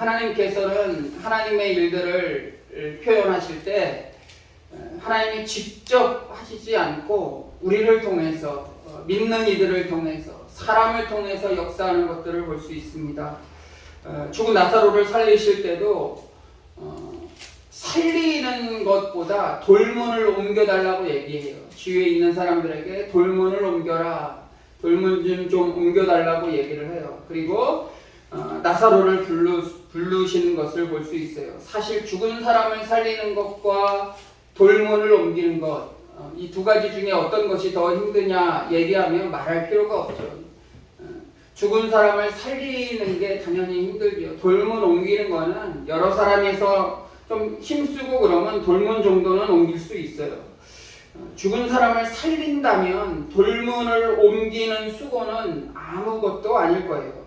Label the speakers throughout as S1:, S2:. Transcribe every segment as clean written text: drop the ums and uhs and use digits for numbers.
S1: 하나님께서는 하나님의 일들을 표현하실 때 하나님이 직접 하시지 않고 우리를 통해서 믿는 이들을 통해서 사람을 통해서 역사하는 것들을 볼 수 있습니다. 죽은 나사로를 살리실 때도 살리는 것보다 돌문을 옮겨달라고 얘기해요. 주위에 있는 사람들에게 돌문을 옮겨라, 돌문 좀 옮겨달라고 얘기를 해요. 그리고 나사로를 부르시는 것을 볼 수 있어요. 사실 죽은 사람을 살리는 것과 돌문을 옮기는 것, 이 두 가지 중에 어떤 것이 더 힘드냐 얘기하면 말할 필요가 없죠. 죽은 사람을 살리는 게 당연히 힘들죠. 돌문 옮기는 거는 여러 사람에서 좀 힘쓰고 그러면 돌문 정도는 옮길 수 있어요. 죽은 사람을 살린다면 돌문을 옮기는 수고는 아무것도 아닐 거예요.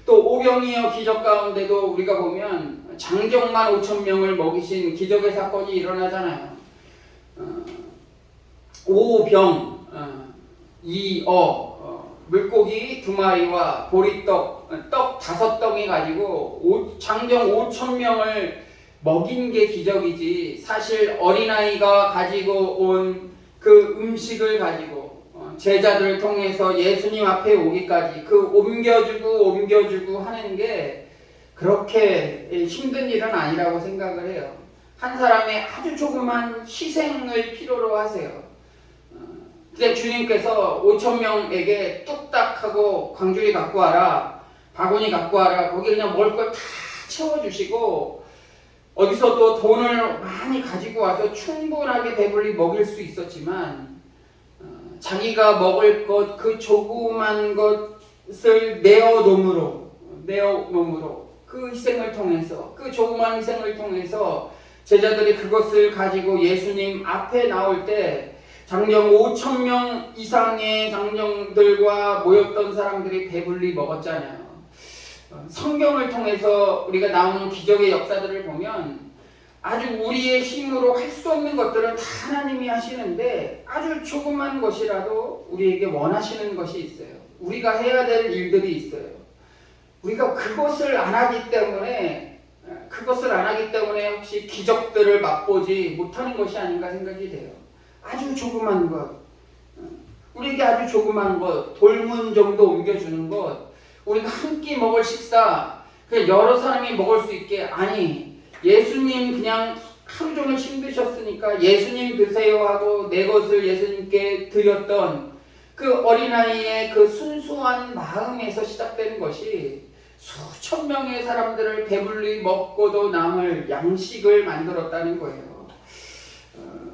S1: 또 오병이어 기적 가운데도 우리가 보면 장정만 5,000명을 먹이신 기적의 사건이 일어나잖아요. 오병, 물고기 2마리와 보리떡, 떡 5덩이 가지고 장정 5,000명을 먹인 게 기적이지, 사실 어린아이가 가지고 온 그 음식을 가지고 제자들을 통해서 예수님 앞에 오기까지 그 옮겨주고 하는 게 그렇게 힘든 일은 아니라고 생각을 해요. 한 사람의 아주 조그만 희생을 필요로 하세요. 근데 주님께서 5,000명에게 뚝딱 하고 광주리 갖고 와라, 바구니 갖고 와라, 거기 그냥 먹을 걸 다 채워주시고 어디서 또 돈을 많이 가지고 와서 충분하게 배불리 먹일 수 있었지만 자기가 먹을 것, 그 조그만 것을 내어놓음으로 그 희생을 통해서, 그 조그만 희생을 통해서 제자들이 그것을 가지고 예수님 앞에 나올 때 장정 5,000명 이상의 장정들과 모였던 사람들이 배불리 먹었잖아요. 성경을 통해서 우리가 나오는 기적의 역사들을 보면 아주 우리의 힘으로 할 수 없는 것들은 다 하나님이 하시는데 아주 조그만 것이라도 우리에게 원하시는 것이 있어요. 우리가 해야 될 일들이 있어요. 우리가 그것을 안 하기 때문에 혹시 기적들을 맛보지 못하는 것이 아닌가 생각이 돼요. 아주 조그만 것, 우리에게 아주 조그만 것, 돌문 정도 옮겨주는 것, 우리가 한 끼 먹을 식사, 그냥 여러 사람이 먹을 수 있게, 아니 예수님 그냥 하루 종일 힘드셨으니까 예수님 드세요 하고 내 것을 예수님께 드렸던 그 어린아이의 그 순수한 마음에서 시작되는 것이 수천 명의 사람들을 배불리 먹고도 남을 양식을 만들었다는 거예요.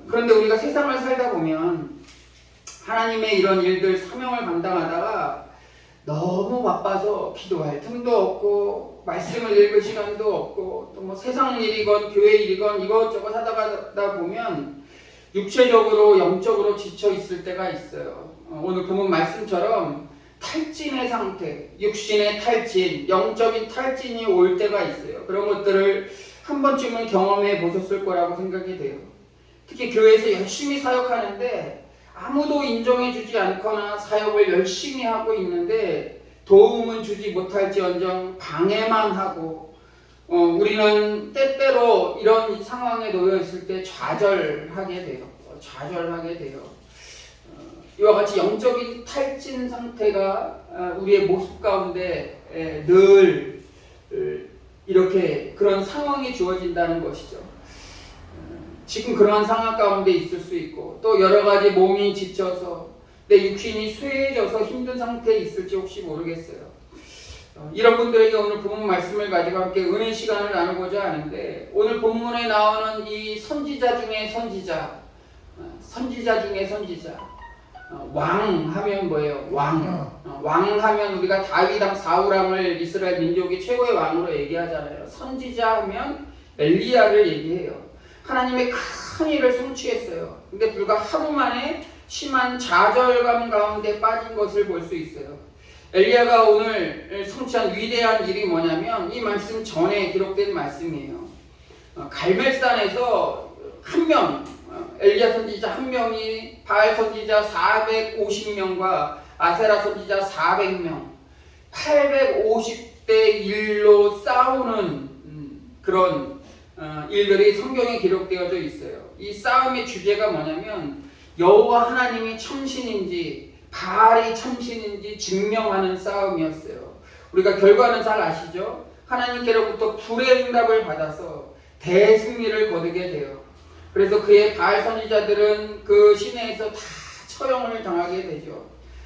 S1: 그런데 우리가 세상을 살다 보면 하나님의 이런 일들, 사명을 감당하다가 너무 바빠서 기도할 틈도 없고 말씀을 읽을 시간도 없고 또 뭐 세상 일이건 교회 일이건 이것저것 하다가 보면 육체적으로 영적으로 지쳐 있을 때가 있어요. 오늘 본문 말씀처럼 탈진의 상태, 육신의 탈진, 영적인 탈진이 올 때가 있어요. 그런 것들을 한 번쯤은 경험해 보셨을 거라고 생각이 돼요. 특히 교회에서 열심히 사역하는데 아무도 인정해 주지 않거나 사역을 열심히 하고 있는데 도움은 주지 못할지언정 방해만 하고 우리는 때때로 이런 상황에 놓여 있을 때 좌절하게 돼요. 이와 같이 영적인 탈진 상태가 우리의 모습 가운데 늘 이렇게 그런 상황이 주어진다는 것이죠. 지금 그러한 상황 가운데 있을 수 있고 또 여러 가지 몸이 지쳐서 내 육신이 쇠해져서 힘든 상태에 있을지 혹시 모르겠어요. 이런 분들에게 오늘 본문 말씀을 가지고 함께 은혜 시간을 나누고자 하는데, 오늘 본문에 나오는 이 선지자 중에 선지자, 왕 하면 뭐예요? 왕 하면 우리가 다윗왕 사울왕을 이스라엘 민족의 최고의 왕으로 얘기하잖아요. 선지자 하면 엘리야를 얘기해요. 하나님의 큰 일을 성취했어요. 근데 불과 하루 만에 심한 좌절감 가운데 빠진 것을 볼 수 있어요. 엘리야가 오늘 성취한 위대한 일이 뭐냐면 이 말씀 전에 기록된 말씀이에요. 갈멜산에서 엘리야 선지자 한 명이 바알 선지자 450명과 아세라 선지자 400명, 850대 1로 싸우는 그런 일들이 성경에 기록되어져 있어요. 이 싸움의 주제가 뭐냐면 여호와 하나님이 참신인지 바알이 참신인지 증명하는 싸움이었어요. 우리가 결과는 잘 아시죠? 하나님께로부터 불의 응답을 받아서 대승리를 거두게 돼요. 그래서 그의 바알 선지자들은 그 시내에서 다 처형을 당하게 되죠.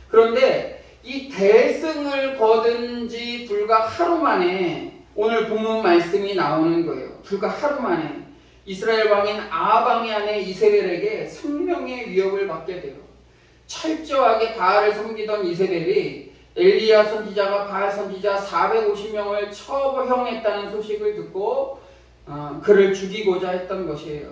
S1: 그런데 이 대승을 거둔 지 불과 하루 만에 오늘 본문 말씀이 나오는 거예요. 불과 하루 만에 이스라엘 왕인 아합 왕의 아내 이세벨에게 생명의 위협을 받게 돼요. 철저하게 바알을 섬기던 이세벨이 엘리야 선지자가 바알 선지자 450명을 처형했다는 소식을 듣고 그를 죽이고자 했던 것이에요.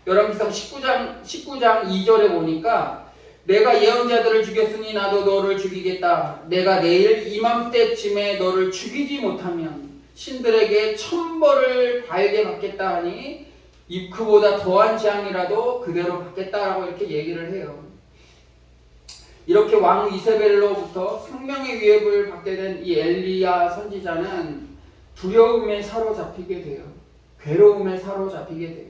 S1: 열왕기상 19장 2절에 보니까 내가 예언자들을 죽였으니 나도 너를 죽이겠다. 내가 내일 이맘때쯤에 너를 죽이지 못하면 신들에게 천벌을 발게 받겠다 하니 그보다 더한 재앙이라도 그대로 받겠다라고 이렇게 얘기를 해요. 이렇게 왕 이세벨로부터 생명의 위협을 받게 된 이 엘리야 선지자는 두려움에 사로잡히게 돼요. 괴로움에 사로잡히게 돼요.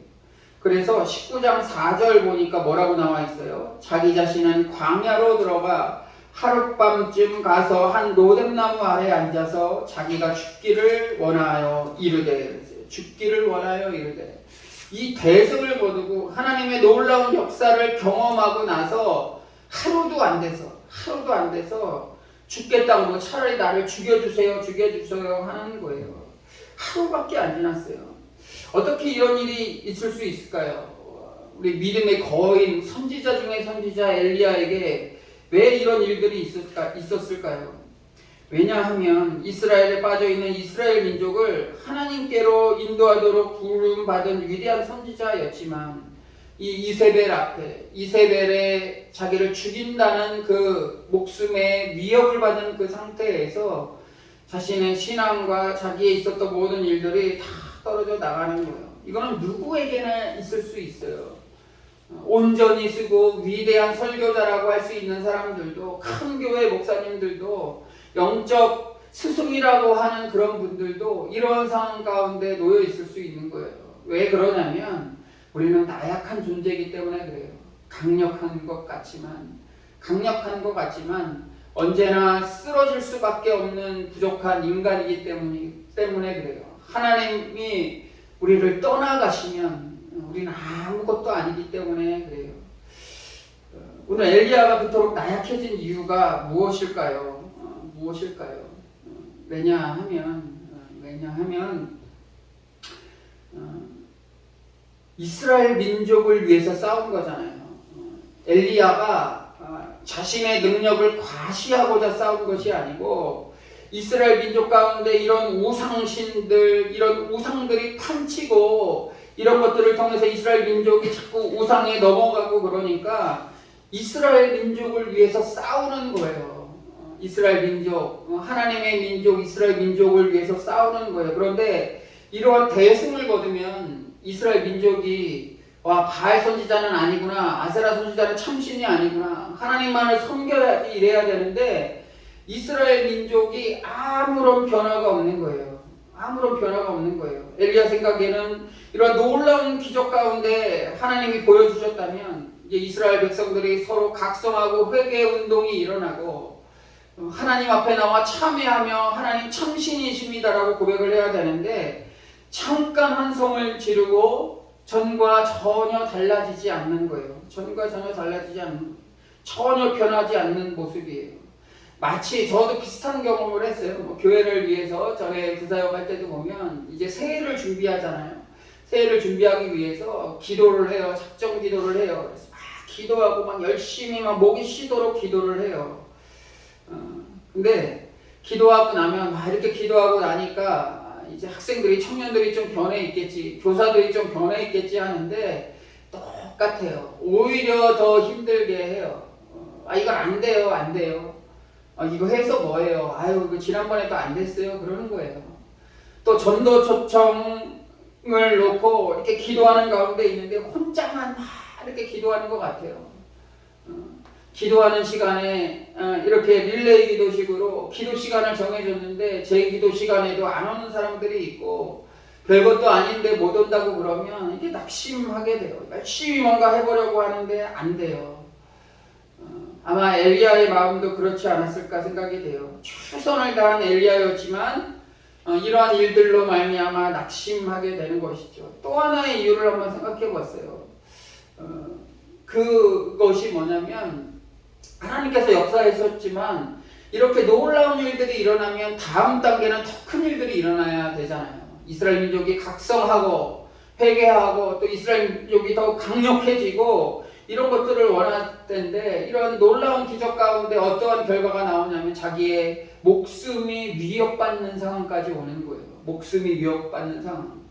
S1: 그래서 19장 4절 보니까 뭐라고 나와 있어요? 자기 자신은 광야로 들어가 하룻밤쯤 가서 한 로뎀나무 아래 앉아서 자기가 죽기를 원하여 이르되 이 대승을 거두고 하나님의 놀라운 역사를 경험하고 나서 하루도 안 돼서 죽겠다고 차라리 나를 죽여주세요 하는 거예요. 하루밖에 안 지났어요. 어떻게 이런 일이 있을 수 있을까요? 우리 믿음의 거인 선지자 중에 선지자 엘리야에게 왜 이런 일들이 있었을까요? 왜냐하면 이스라엘에 빠져있는 이스라엘 민족을 하나님께로 인도하도록 부름받은 위대한 선지자였지만 이 이세벨 앞에 이세벨의 자기를 죽인다는 그 목숨의 위협을 받은 그 상태에서 자신의 신앙과 자기에 있었던 모든 일들이 다 떨어져 나가는 거예요. 이거는 누구에게나 있을 수 있어요. 온전히 쓰고 위대한 설교자라고 할 수 있는 사람들도, 큰 교회 목사님들도, 영적 스승이라고 하는 그런 분들도 이런 상황 가운데 놓여 있을 수 있는 거예요. 왜 그러냐면 우리는 나약한 존재이기 때문에 그래요. 강력한 것 같지만 언제나 쓰러질 수밖에 없는 부족한 인간이기 때문에 그래요. 하나님이 우리를 떠나가시면 우리는 아무것도 아니기 때문에 그래요. 오늘 엘리야가 그토록 나약해진 이유가 무엇일까요? 왜냐하면 이스라엘 민족을 위해서 싸운 거잖아요. 엘리야가 자신의 능력을 과시하고자 싸운 것이 아니고 이스라엘 민족 가운데 이런 우상신들, 이런 우상들이 판치고 이런 것들을 통해서 이스라엘 민족이 자꾸 우상에 넘어가고 그러니까 이스라엘 민족을 위해서 싸우는 거예요. 이스라엘 민족, 하나님의 민족, 이스라엘 민족을 위해서 싸우는 거예요. 그런데 이러한 대승을 거두면 이스라엘 민족이 바알 선지자는 아니구나, 아세라 선지자는 참신이 아니구나, 하나님만을 섬겨야지 이래야 되는데 이스라엘 민족이 아무런 변화가 없는 거예요. 엘리야 생각에는 이런 놀라운 기적 가운데 하나님이 보여주셨다면 이제 이스라엘 백성들이 서로 각성하고 회개 운동이 일어나고 하나님 앞에 나와 참회하며 하나님 참신이십니다라고 고백을 해야 되는데 잠깐 한성을 지르고 전과 전혀 달라지지 않는 거예요. 전혀 변하지 않는 모습이에요. 마치 저도 비슷한 경험을 했어요. 교회를 위해서 전에 부사역할 때도 보면 이제 새해를 준비하잖아요. 새해를 준비하기 위해서 기도를 해요. 작정 기도를 해요. 그래서 막 기도하고 막 열심히 막 목이 쉬도록 기도를 해요. 근데 기도하고 나면 이렇게 기도하고 나니까 이제 학생들이, 청년들이 좀 변해 있겠지, 교사들이 좀 변해 있겠지 하는데 똑같아요. 오히려 더 힘들게 해요. 이건 안 돼요. 이거 해서 뭐예요? 이거 지난번에 또 안 됐어요. 그러는 거예요. 또 전도 초청을 놓고 이렇게 기도하는 가운데 있는데 혼자만 막 이렇게 기도하는 것 같아요. 기도하는 시간에 이렇게 릴레이 기도식으로 기도 시간을 정해줬는데 제 기도 시간에도 안 오는 사람들이 있고 별것도 아닌데 못 온다고 그러면 이게 낙심하게 돼요. 열심히 뭔가 해보려고 하는데 안 돼요. 아마 엘리야의 마음도 그렇지 않았을까 생각이 돼요. 최선을 다한 엘리야였지만 이러한 일들로 말미암아 낙심하게 되는 것이죠. 또 하나의 이유를 한번 생각해 봤어요. 그것이 뭐냐면 하나님께서 역사하셨지만 이렇게 놀라운 일들이 일어나면 다음 단계는 더 큰 일들이 일어나야 되잖아요. 이스라엘 민족이 각성하고 회개하고 또 이스라엘 민족이 더 강력해지고 이런 것들을 원할 텐데 이런 놀라운 기적 가운데 어떠한 결과가 나오냐면 자기의 목숨이 위협받는 상황까지 오는 거예요. 목숨이 위협받는 상황.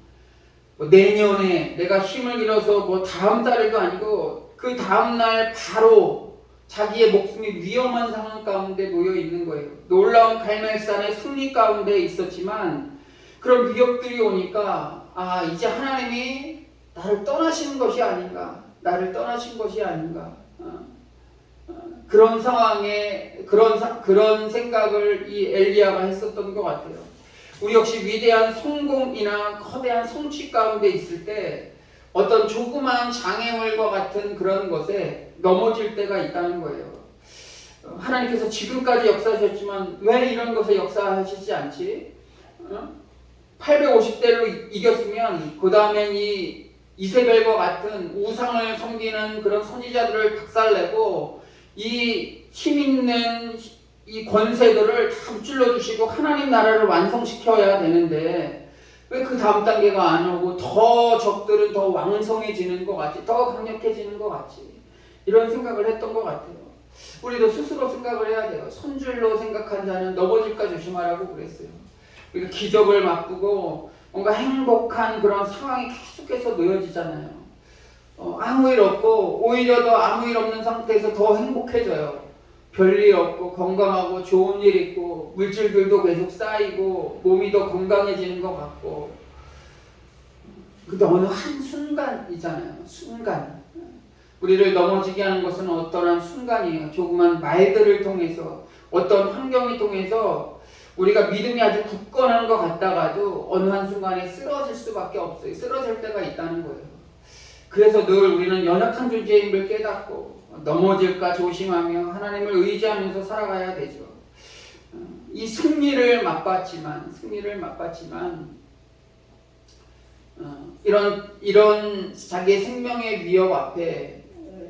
S1: 뭐 내년에 내가 힘을 잃어서 뭐 다음 달에도 아니고 그 다음 날 바로 자기의 목숨이 위험한 상황 가운데 놓여 있는 거예요. 놀라운 갈멜산의 승리 가운데 있었지만 그런 위협들이 오니까 이제 하나님이 나를 떠나신 것이 아닌가, 나를 떠나신 것이 아닌가. 그런 상황에 그런 생각을 이 엘리야가 했었던 것 같아요. 우리 역시 위대한 성공이나 거대한 성취 가운데 있을 때 어떤 조그마한 장애물과 같은 그런 것에 넘어질 때가 있다는 거예요. 하나님께서 지금까지 역사하셨지만 왜 이런 것에 역사하시지 않지? 850대로 이겼으면 그 다음엔 이 이세벨과 같은 우상을 섬기는 그런 선지자들을 박살내고 이 힘있는 이 권세들을 다 무찔러 주시고 하나님 나라를 완성시켜야 되는데 왜 그 다음 단계가 안 오고 더 적들은 더 왕성해지는 것 같지, 더 강력해지는 것 같지, 이런 생각을 했던 것 같아요. 우리도 스스로 생각을 해야 돼요. 손줄로 생각한 자는 넘어질까 조심하라고 그랬어요. 우리가 기적을 맛보고 뭔가 행복한 그런 상황이 계속해서 놓여지잖아요. 아무 일 없고 오히려 더 아무 일 없는 상태에서 더 행복해져요. 별일 없고 건강하고 좋은 일 있고 물질들도 계속 쌓이고 몸이 더 건강해지는 것 같고. 근데 어느 한순간이잖아요. 순간. 우리를 넘어지게 하는 것은 어떠한 순간이에요. 조그만 말들을 통해서 어떤 환경을 통해서 우리가 믿음이 아주 굳건한 것 같다가도 어느 한순간에 쓰러질 수밖에 없어요. 쓰러질 때가 있다는 거예요. 그래서 늘 우리는 연약한 존재임을 깨닫고 넘어질까 조심하며 하나님을 의지하면서 살아가야 되죠. 이 승리를 맛봤지만 이런 자기의 생명의 위협 앞에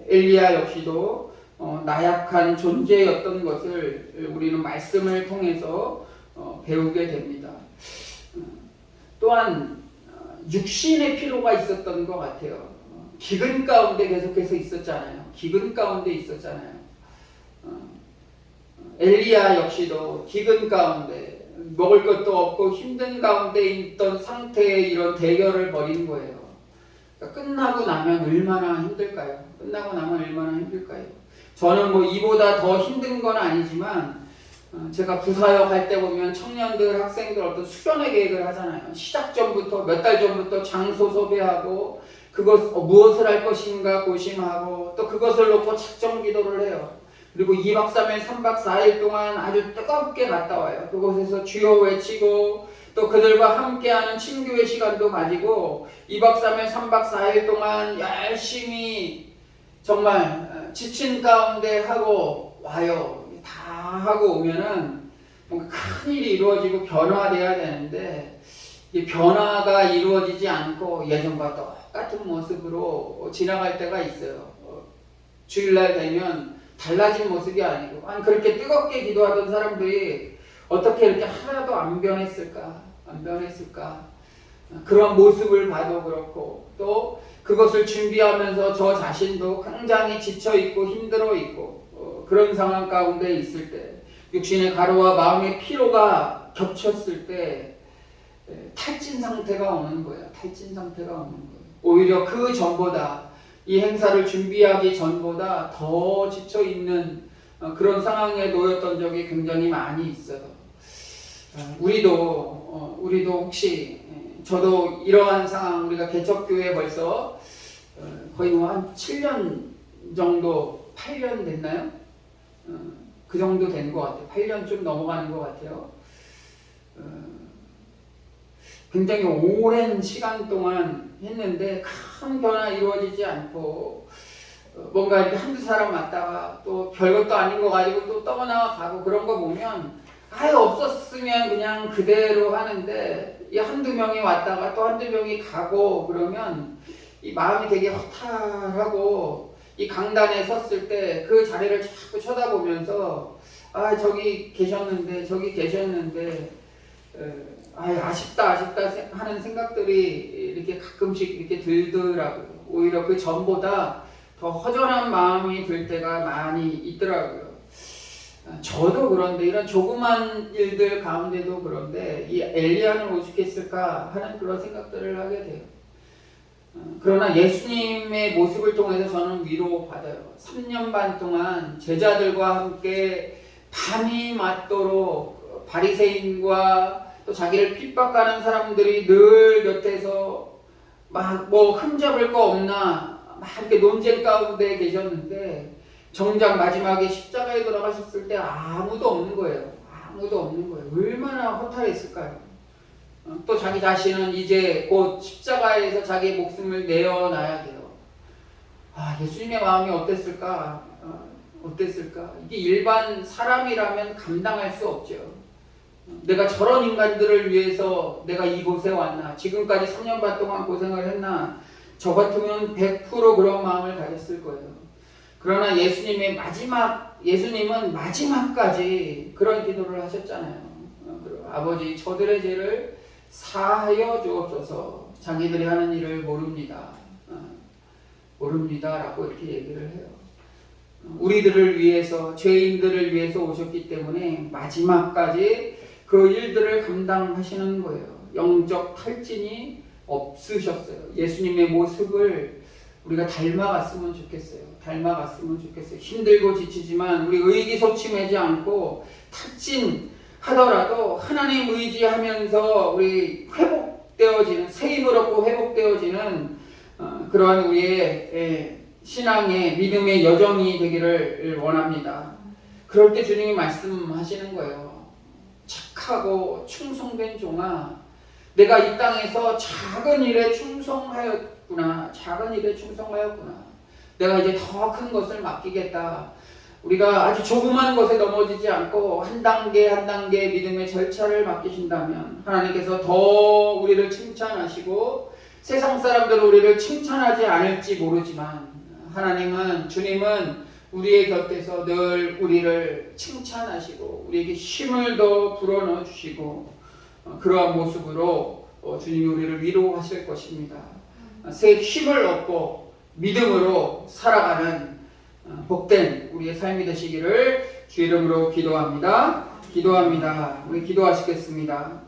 S1: 엘리야 역시도 나약한 존재였던 것을 우리는 말씀을 통해서 배우게 됩니다. 또한 육신의 피로가 있었던 것 같아요. 기근 가운데 계속해서 있었잖아요. 엘리야 역시도 기근 가운데 먹을 것도 없고 힘든 가운데 있던 상태에 이런 대결을 벌이는 거예요. 그러니까 끝나고 나면 얼마나 힘들까요? 저는 뭐 이보다 더 힘든 건 아니지만 제가 부사역 할 때 보면 청년들, 학생들 어떤 수련회 계획을 하잖아요. 시작 전부터 몇 달 전부터 장소 섭외하고 무엇을 할 것인가 고심하고 또 그것을 놓고 작정 기도를 해요. 그리고 2박 3일, 3박 4일 동안 아주 뜨겁게 갔다 와요. 그곳에서 주여 외치고 또 그들과 함께하는 친교의 시간도 가지고 2박 3일, 3박 4일 동안 열심히 정말 지친 가운데 하고 와요. 다 하고 오면은 뭔가 큰 일이 이루어지고 변화돼야 되는데 이 변화가 이루어지지 않고 예전과 똑같은 모습으로 지나갈 때가 있어요. 주일날 되면 달라진 모습이 아니고 그렇게 뜨겁게 기도하던 사람들이 어떻게 이렇게 하나도 안 변했을까? 그런 모습을 봐도 그렇고 또 그것을 준비하면서 저 자신도 굉장히 지쳐있고 힘들어있고 그런 상황 가운데 있을 때 육신의 가루와 마음의 피로가 겹쳤을 때 탈진 상태가 오는 거예요. 오히려 그 전보다 이 행사를 준비하기 전보다 더 지쳐있는 그런 상황에 놓였던 적이 굉장히 많이 있어요. 우리도 혹시 저도 이러한 상황, 우리가 개척교회 벌써 거의 한 7년 정도, 8년 됐나요? 그 정도 된 것 같아요. 8년 좀 넘어가는 것 같아요. 굉장히 오랜 시간 동안 했는데 큰 변화 이루어지지 않고 뭔가 이렇게 한두 사람 왔다가 또 별것도 아닌 거 가지고 또 떠나가고 그런 거 보면 아예 없었으면 그냥 그대로 하는데 이 한두 명이 왔다가 또 한두 명이 가고 그러면 이 마음이 되게 허탈하고 이 강단에 섰을 때 그 자리를 자꾸 쳐다보면서 아 저기 계셨는데 저기 계셨는데 아쉽다 하는 생각들이 이렇게 가끔씩 이렇게 들더라고요. 오히려 그 전보다 더 허전한 마음이 들 때가 많이 있더라고요. 저도 그런데 이런 조그만 일들 가운데도 그런데 이 엘리야는 오죽했을까 하는 그런 생각들을 하게 돼요. 그러나 예수님의 모습을 통해서 저는 위로받아요. 3년 반 동안 제자들과 함께 밤이 맞도록 바리새인과 또 자기를 핍박하는 사람들이 늘 곁에서 막 뭐 흠잡을 거 없나 막 이렇게 논쟁 가운데 계셨는데 정작 마지막에 십자가에 돌아가셨을 때 아무도 없는 거예요. 아무도 없는 거예요. 얼마나 허탈했을까요? 또 자기 자신은 이제 곧 십자가에서 자기의 목숨을 내어놔야 돼요. 예수님의 마음이 어땠을까? 어땠을까? 이게 일반 사람이라면 감당할 수 없죠. 내가 저런 인간들을 위해서 내가 이곳에 왔나? 지금까지 3년 반 동안 고생을 했나? 저 같으면 100% 그런 마음을 가졌을 거예요. 그러나 예수님은 마지막까지 그런 기도를 하셨잖아요. 아버지, 저들의 죄를 사하여 주옵소서. 자기들이 하는 일을 모릅니다. 모릅니다라고 이렇게 얘기를 해요. 우리들을 위해서, 죄인들을 위해서 오셨기 때문에 마지막까지 그 일들을 감당하시는 거예요. 영적 탈진이 없으셨어요. 예수님의 모습을 우리가 닮아갔으면 좋겠어요. 힘들고 지치지만 우리 의기소침하지 않고 탈진하더라도 하나님 의지하면서 우리 회복되어지는, 새 힘을 얻고 회복되어지는 그러한 우리의 신앙의 믿음의 여정이 되기를 원합니다. 그럴 때 주님이 말씀하시는 거예요. 착하고 충성된 종아, 내가 이 땅에서 작은 일에 충성하였구나. 내가 이제 더 큰 것을 맡기겠다. 우리가 아주 조그만 것에 넘어지지 않고 한 단계 한 단계 믿음의 절차를 맡기신다면 하나님께서 더 우리를 칭찬하시고 세상 사람들은 우리를 칭찬하지 않을지 모르지만 주님은 우리의 곁에서 늘 우리를 칭찬하시고 우리에게 힘을 더 불어넣어 주시고 그러한 모습으로 주님이 우리를 위로하실 것입니다. 새 힘을 얻고 믿음으로 살아가는 복된 우리의 삶이 되시기를 주 이름으로 기도합니다. 우리 기도하시겠습니다.